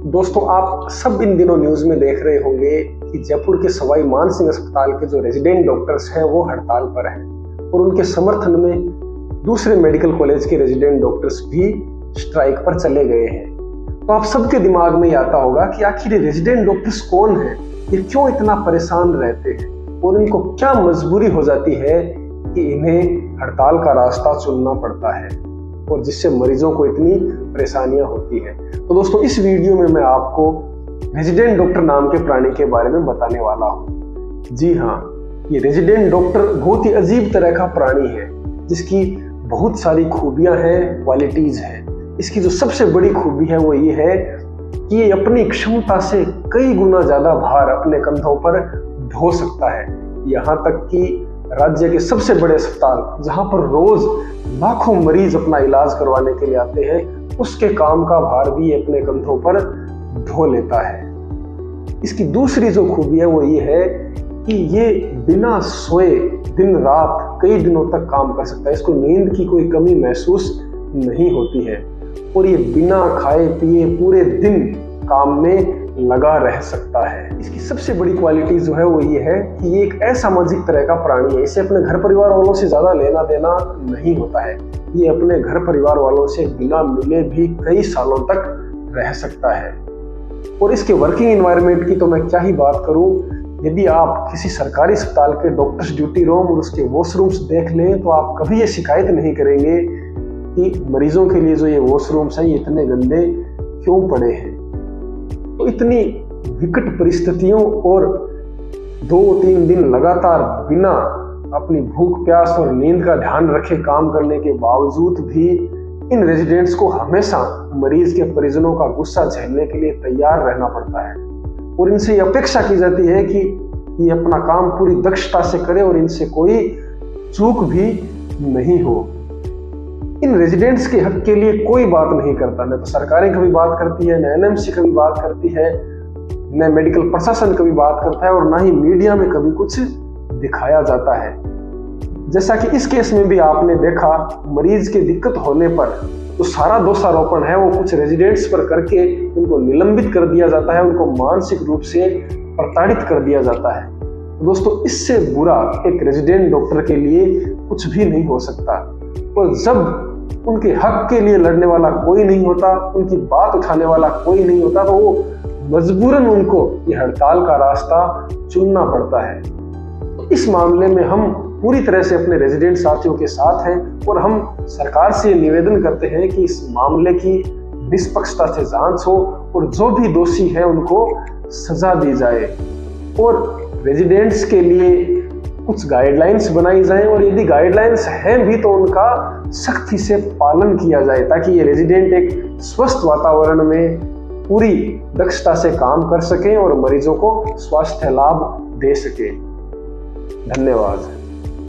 दोस्तों, आप सब इन दिनों न्यूज में देख रहे होंगे कि जयपुर के सवाई मानसिंह अस्पताल के जो रेजिडेंट डॉक्टर्स हैं वो हड़ताल पर हैं और उनके समर्थन में दूसरे मेडिकल कॉलेज के रेजिडेंट डॉक्टर्स भी स्ट्राइक पर चले गए हैं। तो आप सबके दिमाग में ये आता होगा कि आखिर ये रेजिडेंट डॉक्टर्स कौन हैं, ये क्यों इतना परेशान रहते हैं और इनको क्या मजबूरी हो जाती है कि इन्हें हड़ताल का रास्ता चुनना पड़ता है और जिससे मरीजों को इतनी परेशानियां होती हैं। तो दोस्तों, इस वीडियो में मैं आपको रेजिडेंट डॉक्टर नाम के प्राणी के बारे में बताने वाला हूँ। जी हाँ, ये रेजिडेंट डॉक्टर बहुत ही अजीब तरह का प्राणी है जिसकी बहुत सारी खूबियां हैं, क्वालिटीज हैं। इसकी जो सबसे बड़ी खूबी है वो ये है कि ये अपनी क्षमता से कई गुना ज्यादा भार अपने कंधों पर ढो सकता है। यहाँ तक कि राज्य के सबसे बड़े अस्पताल जहां पर रोज लाखों मरीज अपना इलाज करवाने के लिए आते हैं, उसके काम का भार भी अपने कंधों पर ढो लेता है। इसकी दूसरी जो खूबी है वो ये है कि ये बिना सोए दिन रात कई दिनों तक काम कर सकता है। इसको नींद की कोई कमी महसूस नहीं होती है और ये बिना खाए पिए पूरे दिन काम में लगा रह सकता है। इसकी सबसे बड़ी क्वालिटी जो है वो ये है कि ये एक असामाजिक तरह का प्राणी है। इसे अपने घर परिवार वालों से ज्यादा लेना देना नहीं होता है। ये अपने घर परिवार वालों से बिना मिले भी कई सालों तक रह सकता है। और इसके वर्किंग एनवायरनमेंट की तो मैं क्या ही बात करूं। यदि आप किसी सरकारी अस्पताल के डॉक्टर्स ड्यूटी रूम और उसके वॉशरूम्स देख लें तो आप कभी ये शिकायत नहीं करेंगे कि मरीजों के लिए जो ये वॉशरूम्स हैं ये इतने गंदे क्यों पड़े हैं। तो इतनी विकट परिस्थितियों और 2-3 दिन लगातार बिना अपनी भूख प्यास और नींद का ध्यान रखे काम करने के बावजूद भी इन रेजिडेंट्स को हमेशा मरीज के परिजनों का गुस्सा झेलने के लिए तैयार रहना पड़ता है और इनसे ये अपेक्षा की जाती है कि ये अपना काम पूरी दक्षता से करे और इनसे कोई चूक भी नहीं हो। इन रेजिडेंट्स के हक के लिए कोई बात नहीं करता। न तो सरकारें कभी बात करती है, न एनएमसी कभी बात करती है, न मेडिकल प्रशासन कभी बात करता है और ना ही मीडिया में कभी कुछ दिखाया जाता है। जैसा कि इस केस में भी आपने देखा, मरीज के दिक्कत होने पर तो सारा दोषारोपण है वो कुछ रेजिडेंट्स पर करके उनको निलंबित कर दिया जाता है, उनको मानसिक रूप से प्रताड़ित कर दिया जाता है। तो दोस्तों, इससे बुरा एक रेजिडेंट डॉक्टर के लिए कुछ भी नहीं हो सकता। और जब उनके हक के लिए लड़ने वाला कोई नहीं होता, उनकी बात उठाने वाला कोई नहीं होता, तो वो मजबूरन उनको ये हड़ताल का रास्ता चुनना पड़ता है। तो इस मामले में हम पूरी तरह से अपने रेजिडेंट साथियों के साथ हैं और हम सरकार से निवेदन करते हैं कि इस मामले की निष्पक्षता से जांच हो और जो भी दोषी है उनको सजा दी जाए और रेजिडेंट्स के लिए कुछ गाइडलाइंस बनाई जाएं और यदि गाइडलाइंस हैं भी तो उनका सख्ती से पालन किया जाए ताकि ये रेजिडेंट एक स्वस्थ वातावरण में पूरी दक्षता से काम कर सकें और मरीजों को स्वास्थ्य लाभ दे सके। धन्यवाद।